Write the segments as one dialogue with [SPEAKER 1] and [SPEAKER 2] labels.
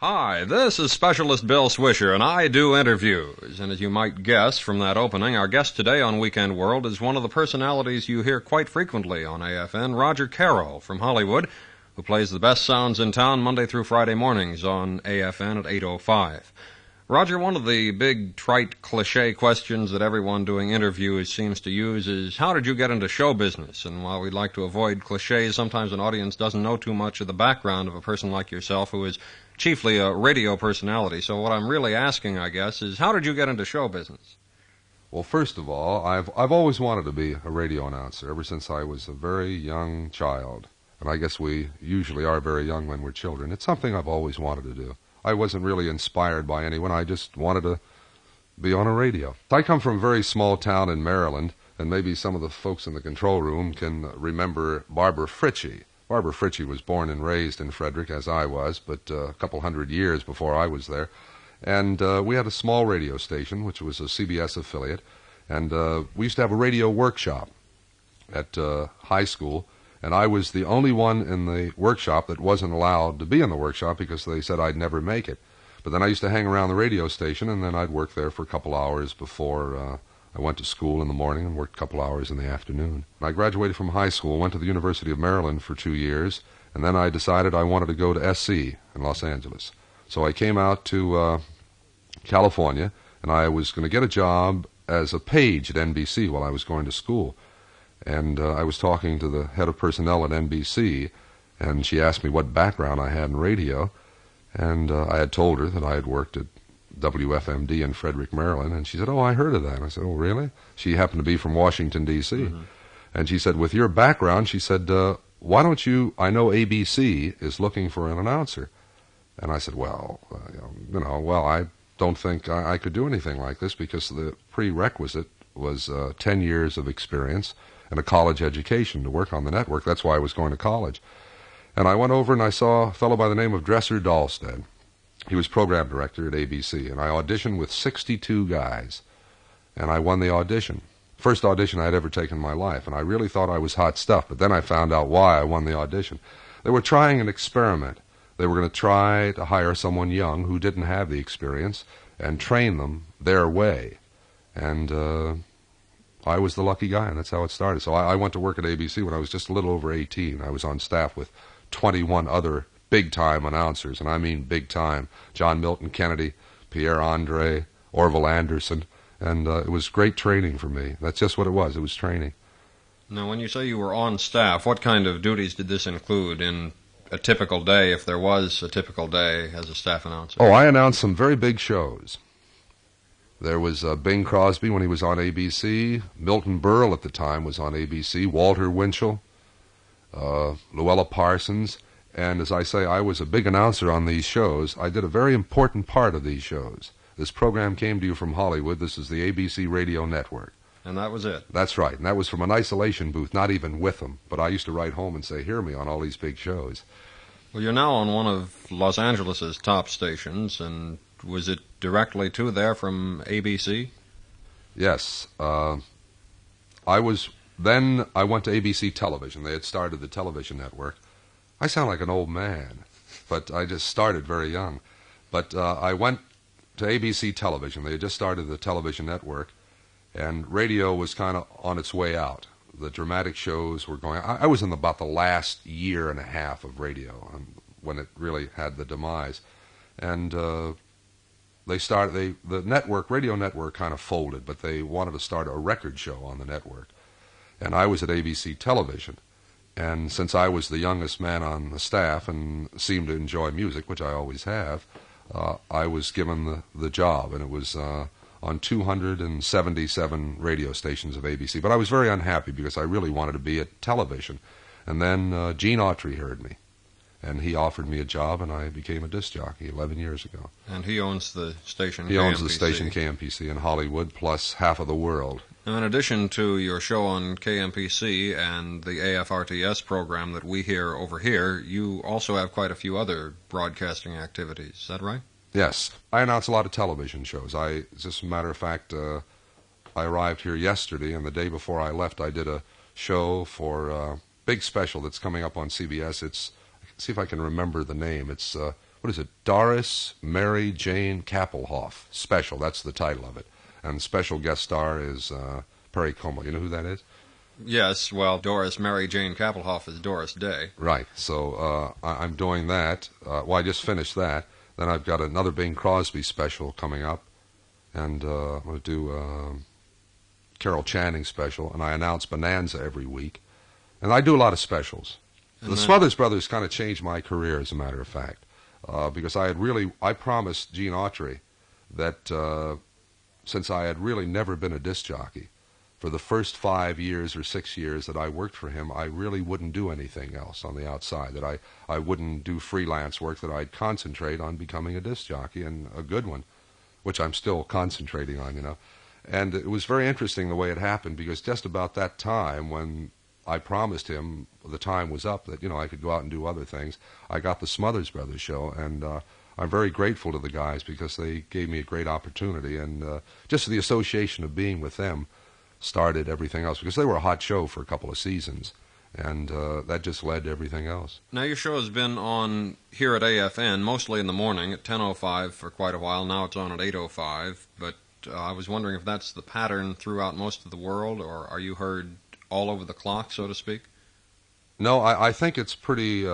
[SPEAKER 1] Hi, this is Specialist Bill Swisher, and I do interviews. And as you might guess from that opening, our guest today on Weekend World is one of the personalities you hear quite frequently on AFN, Roger Carroll from Hollywood, who plays the best sounds in town Monday through Friday mornings on AFN at 8:05. Roger, one of the big, trite, cliche questions that everyone doing interviews seems to use is, how did you get into show business? And while we'd like to avoid cliches, sometimes an audience doesn't know too much of the background of a person like yourself who is chiefly a radio personality. So what I'm really asking, I guess, is how did you get into show business?
[SPEAKER 2] Well, first of all, I've always wanted to be a radio announcer ever since I was a very young child. And I guess we usually are very young when we're children. It's something I've always wanted to do. I wasn't really inspired by anyone. I just wanted to be on a radio. I come from a very small town in Maryland, and maybe some of the folks in the control room can remember Barbara Fritchie. Barbara Fritchie was born and raised in Frederick, as I was, but a couple hundred years before I was there. And we had a small radio station, which was a CBS affiliate, and we used to have a radio workshop at high school, and I was the only one in the workshop that wasn't allowed to be in the workshop because they said I'd never make it. But then I used to hang around the radio station, and then I'd work there for a couple hours before I went to school in the morning and worked a couple hours in the afternoon. I graduated from high school, went to the University of Maryland for 2 years, and then I decided I wanted to go to SC in Los Angeles. So I came out to California, and I was going to get a job as a page at NBC while I was going to school. And I was talking to the head of personnel at NBC, and she asked me what background I had in radio, and I had told her that I had worked at WFMD in Frederick, Maryland, and she said, "Oh, I heard of that." And I said, "Oh, really?" She happened to be from Washington, D.C. Mm-hmm. And she said, "With your background," she said, "why don't you, I know ABC is looking for an announcer." And I said, well, I don't think I could do anything like this because the prerequisite was 10 years of experience and a college education to work on the network. That's why I was going to college. And I went over and I saw a fellow by the name of Dresser Dahlstedt. He was program director at ABC, and I auditioned with 62 guys, and I won the audition. First audition I had ever taken in my life, and I really thought I was hot stuff, but then I found out why I won the audition. They were trying an experiment. They were going to try to hire someone young who didn't have the experience and train them their way. And I was the lucky guy, and that's how it started. So I went to work at ABC when I was just a little over 18. I was on staff with 21 other big-time announcers, and I mean big-time. John Milton Kennedy, Pierre Andre, Orville Anderson, and it was great training for me. That's just what it was. It was training.
[SPEAKER 1] Now, when you say you were on staff, what kind of duties did this include in a typical day, if there was a typical day as a staff announcer?
[SPEAKER 2] Oh, I announced some very big shows. There was Bing Crosby when he was on ABC. Milton Berle at the time was on ABC. Walter Winchell, Luella Parsons. And as I say, I was a big announcer on these shows. I did a very important part of these shows. This program came to you from Hollywood. This is the ABC Radio Network.
[SPEAKER 1] And that was it?
[SPEAKER 2] That's right. And that was from an isolation booth, not even with them. But I used to write home and say, hear me on all these big shows.
[SPEAKER 1] Well, you're now on one of Los Angeles' top stations, and was it directly to there from ABC?
[SPEAKER 2] Yes. I went to ABC Television. They had started the television network. I sound like an old man, but I just started very young. But I went to ABC Television. They had just started the television network, and radio was kind of on its way out. The dramatic shows were going. I was in about the last year and a half of radio when it really had the demise, and the radio network kind of folded, but they wanted to start a record show on the network, and I was at ABC Television. And since I was the youngest man on the staff and seemed to enjoy music, which I always have, I was given the job, and it was on 277 radio stations of ABC. But I was very unhappy because I really wanted to be at television. And then Gene Autry heard me, and he offered me a job, and I became a disc jockey 11 years ago.
[SPEAKER 1] And he owns the station KMPC.
[SPEAKER 2] He owns the station KMPC in Hollywood, plus half of the world.
[SPEAKER 1] Now, in addition to your show on KMPC and the AFRTS program that we hear over here, you also have quite a few other broadcasting activities. Is that right?
[SPEAKER 2] Yes. I announce a lot of television shows. As a matter of fact, I arrived here yesterday, and the day before I left, I did a show for a big special that's coming up on CBS. See if I can remember the name. It's what is it, Doris Mary Jane Kappelhoff special. That's the title of it. And special guest star is Perry Como. You know who that is?
[SPEAKER 1] Yes, well, Doris Mary Jane Kappelhoff is Doris Day.
[SPEAKER 2] Right. So I'm doing that. Well, I just finished that. Then I've got another Bing Crosby special coming up. And I'm going to do Carol Channing special. And I announce Bonanza every week. And I do a lot of specials. The Smothers Brothers kind of changed my career, as a matter of fact. Because I promised Gene Autry that since I had really never been a disc jockey, for the first 5 years or 6 years that I worked for him, I really wouldn't do anything else on the outside, that I wouldn't do freelance work, that I'd concentrate on becoming a disc jockey, and a good one, which I'm still concentrating on, you know. And it was very interesting the way it happened, because just about that time when I promised him the time was up, that, you know, I could go out and do other things, I got the Smothers Brothers show, and I'm very grateful to the guys because they gave me a great opportunity, and just the association of being with them started everything else, because they were a hot show for a couple of seasons, and that just led to everything else.
[SPEAKER 1] Now, your show has been on here at AFN, mostly in the morning at 10:05 for quite a while. Now it's on at 8:05, but I was wondering if that's the pattern throughout most of the world, or are you heard all over the clock, so to speak?
[SPEAKER 2] No, I think it's pretty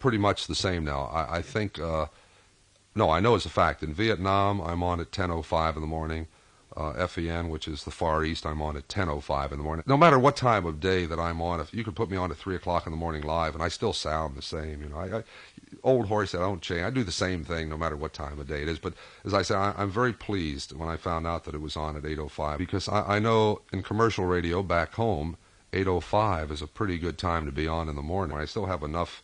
[SPEAKER 2] much the same now. I think, no, I know it's a fact. In Vietnam, I'm on at 10:05 in the morning. FEN, which is the Far East, I'm on at 10:05 in the morning. No matter what time of day that I'm on, if you could put me on at 3 o'clock in the morning live, and I still sound the same. You know, old horse, I don't change. I do the same thing no matter what time of day it is. But as I say, I'm very pleased when I found out that it was on at 8:05, because I know in commercial radio back home, 8:05 is a pretty good time to be on in the morning. I still have enough.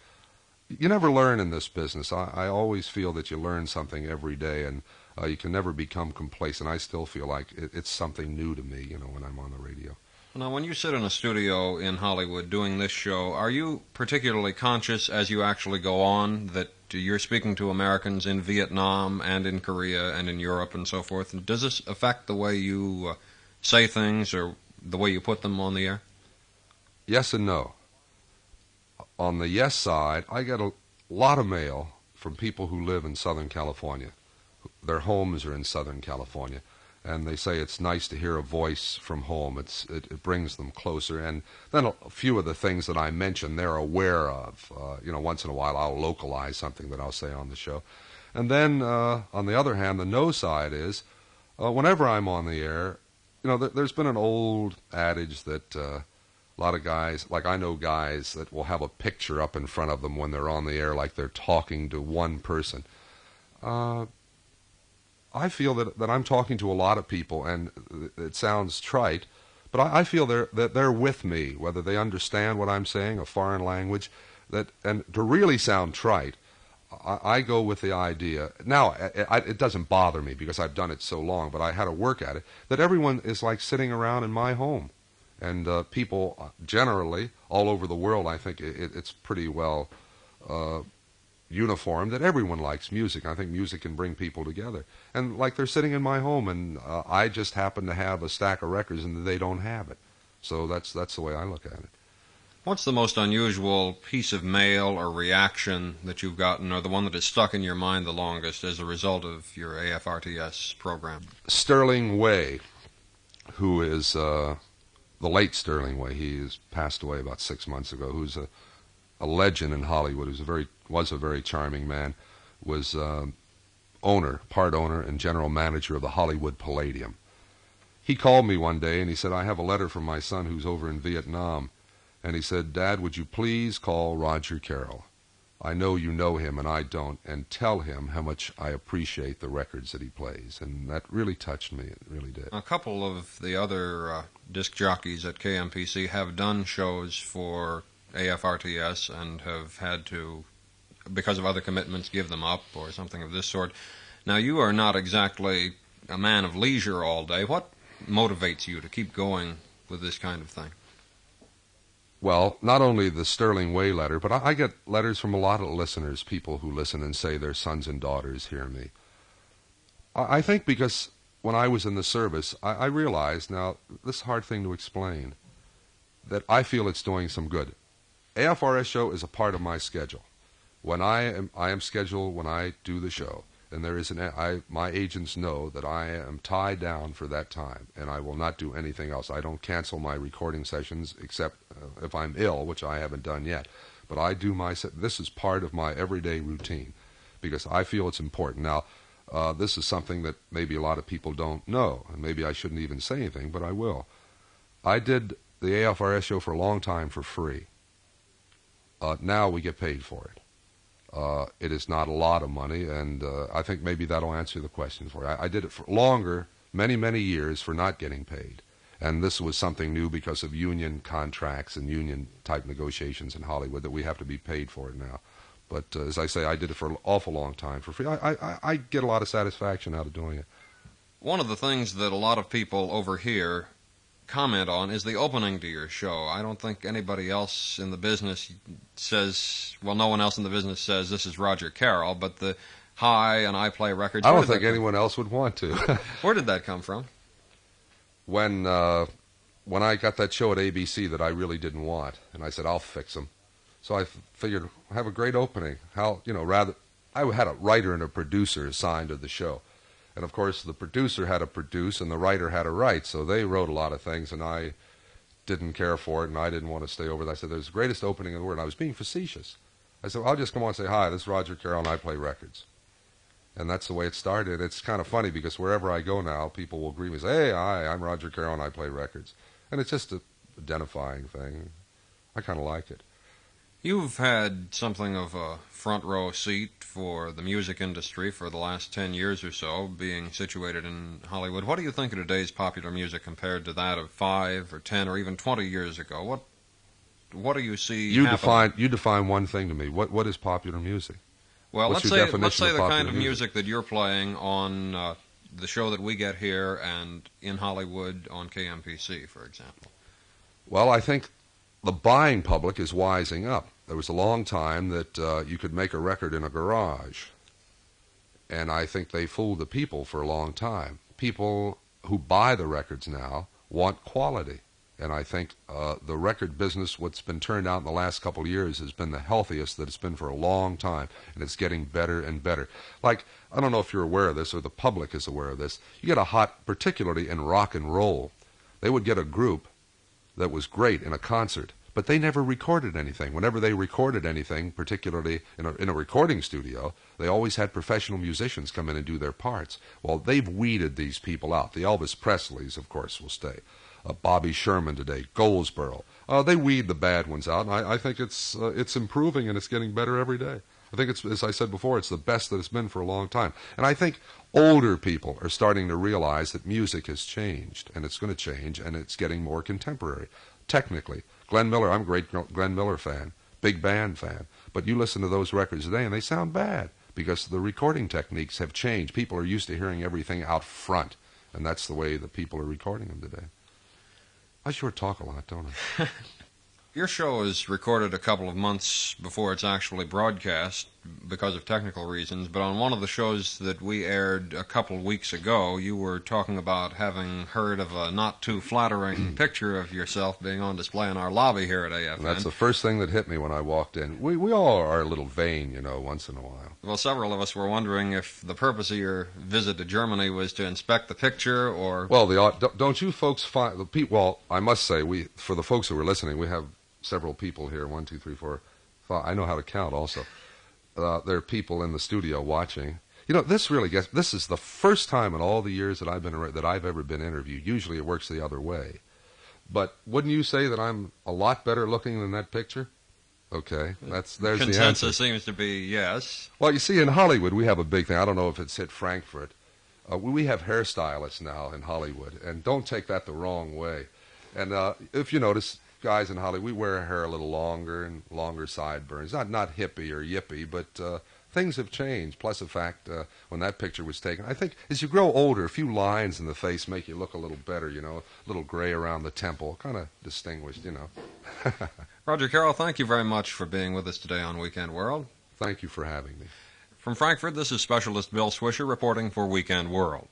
[SPEAKER 2] You never learn in this business. I always feel that you learn something every day, and you can never become complacent. I still feel like it's something new to me, you know, when I'm on the radio.
[SPEAKER 1] Now, when you sit in a studio in Hollywood doing this show, are you particularly conscious as you actually go on that you're speaking to Americans in Vietnam and in Korea and in Europe and so forth? And does this affect the way you say things or the way you put them on the air?
[SPEAKER 2] Yes and no. On the yes side, I get a lot of mail from people who live in Southern California. Their homes are in Southern California, and they say it's nice to hear a voice from home. It brings them closer. And then a few of the things that I mentioned, they're aware of. You know, once in a while I'll localize something that I'll say on the show. And then, on the other hand, the no side is, whenever I'm on the air, you know, there's been an old adage that a lot of guys, like I know guys that will have a picture up in front of them when they're on the air, like they're talking to one person. I feel that I'm talking to a lot of people, and it sounds trite, but I feel that they're with me, whether they understand what I'm saying, a foreign language, and to really sound trite, I go with the idea. Now, it doesn't bother me because I've done it so long, but I had to work at it, that everyone is like sitting around in my home. And people generally, all over the world, I think it's pretty well uniform that everyone likes music. I think music can bring people together. And like they're sitting in my home, and I just happen to have a stack of records and they don't have it. So that's the way I look at it.
[SPEAKER 1] What's the most unusual piece of mail or reaction that you've gotten, or the one that has stuck in your mind the longest as a result of your AFRTS program?
[SPEAKER 2] Sterling Way, who is the late Sterling Way, he has passed away about 6 months ago, who's a legend in Hollywood, was a very charming man, was part owner and general manager of the Hollywood Palladium. He called me one day and he said, I have a letter from my son who's over in Vietnam. And he said, Dad, would you please call Roger Carroll? I know you know him and I don't, and tell him how much I appreciate the records that he plays. And that really touched me. It really did.
[SPEAKER 1] A couple of the other disc jockeys at KMPC have done shows for AFRTS and have had to, because of other commitments, give them up or something of this sort. Now, you are not exactly a man of leisure all day. What motivates you to keep going with this kind of thing?
[SPEAKER 2] Well, not only the Sterling Way letter, but I get letters from a lot of listeners, people who listen and say their sons and daughters hear me. I think because when I was in the service, I realized, now, this is a hard thing to explain, that I feel it's doing some good. AFRS show is a part of my schedule. When I am scheduled when I do the show, and there is my agents know that I am tied down for that time, and I will not do anything else. I don't cancel my recording sessions except if I'm ill, which I haven't done yet. But I do this is part of my everyday routine because I feel it's important. Now, this is something that maybe a lot of people don't know, and maybe I shouldn't even say anything, but I will. I did the AFRS show for a long time for free. Now we get paid for it. It is not a lot of money, and I think maybe that'll answer the question for you. I did it for longer, many, many years, for not getting paid. And this was something new because of union contracts and union-type negotiations in Hollywood that we have to be paid for it now. But as I say, I did it for an awful long time for free. I get a lot of satisfaction out of doing it.
[SPEAKER 1] One of the things that a lot of people over here comment on is the opening to your show. I don't think anybody else in the business says, well, no one else in the business says this is Roger Carroll, but the Hi and I Play Records.
[SPEAKER 2] I don't think anyone else would want to.
[SPEAKER 1] Where did that come from?
[SPEAKER 2] When I got that show at ABC that I really didn't want, and I said, I'll fix them. So I figured, have a great opening. I had a writer and a producer assigned to the show. And, of course, the producer had to produce and the writer had to write, so they wrote a lot of things, and I didn't care for it, and I didn't want to stay over there. I said, there's the greatest opening in the world. And I was being facetious. I said, well, I'll just come on and say, hi, this is Roger Carroll, and I play records. And that's the way it started. It's kind of funny because wherever I go now, people will greet me and say, hey, hi, I'm Roger Carroll, and I play records. And it's just an identifying thing. I kind of like it.
[SPEAKER 1] You've had something of a front row seat for the music industry for the last 10 years or so, being situated in Hollywood. What do you think of today's popular music compared to that of 5 or 10 or even 20 years ago? What do you see happening?
[SPEAKER 2] You define one thing to me. What is popular music?
[SPEAKER 1] Well,
[SPEAKER 2] let's
[SPEAKER 1] say the kind of music that you're playing on the show that we get here and in Hollywood on KMPC, for example.
[SPEAKER 2] Well, I think the buying public is wising up. There was a long time that you could make a record in a garage, and I think they fooled the people for a long time. People who buy the records now want quality, and I think the record business, what's been turned out in the last couple of years, has been the healthiest that it's been for a long time, and it's getting better and better. Like, I don't know if you're aware of this or the public is aware of this. You get a hot, particularly in rock and roll, they would get a group that was great in a concert, but they never recorded anything. Whenever they recorded anything, particularly in a recording studio, they always had professional musicians come in and do their parts. Well, they've weeded these people out. The Elvis Presleys, of course, will stay. Bobby Sherman today, Goldsboro. They weed the bad ones out, and I think it's improving and it's getting better every day. I think it's, as I said before, it's the best that it's been for a long time. And I think older people are starting to realize that music has changed, and it's going to change, and it's getting more contemporary, technically. Glenn Miller, I'm a great Glenn Miller fan, big band fan. But you listen to those records today, and they sound bad because the recording techniques have changed. People are used to hearing everything out front, and that's the way that people are recording them today. I sure talk a lot, don't I?
[SPEAKER 1] Your show is recorded a couple of months before it's actually broadcast because of technical reasons, but on one of the shows that we aired a couple of weeks ago, you were talking about having heard of a not-too-flattering picture of yourself being on display in our lobby here at AFN.
[SPEAKER 2] And that's the first thing that hit me when I walked in. We all are a little vain, once in a while.
[SPEAKER 1] Well, several of us were wondering if the purpose of your visit to Germany was to inspect the picture or...
[SPEAKER 2] Well, don't you folks find... Well, I must say, for the folks who are listening, we have several people here, 1, 2, 3, 4, 5. I know how to count also. There are people in the studio watching. This is the first time in all the years that I've ever been interviewed. Usually it works the other way. But wouldn't you say that I'm a lot better looking than that picture? Okay, there's the answer.
[SPEAKER 1] Consensus seems to be yes.
[SPEAKER 2] Well, you see, in Hollywood we have a big thing. I don't know if it's hit Frankfurt. We have hairstylists now in Hollywood, and don't take that the wrong way. And if you notice, guys in Hollywood, we wear our hair a little longer and longer sideburns. Not hippie or yippie, but things have changed. Plus the fact, when that picture was taken, I think as you grow older, a few lines in the face make you look a little better, a little gray around the temple, kind of distinguished,
[SPEAKER 1] Roger Carroll, thank you very much for being with us today on Weekend World.
[SPEAKER 2] Thank you for having me.
[SPEAKER 1] From Frankfurt, this is Specialist Bill Swisher reporting for Weekend World.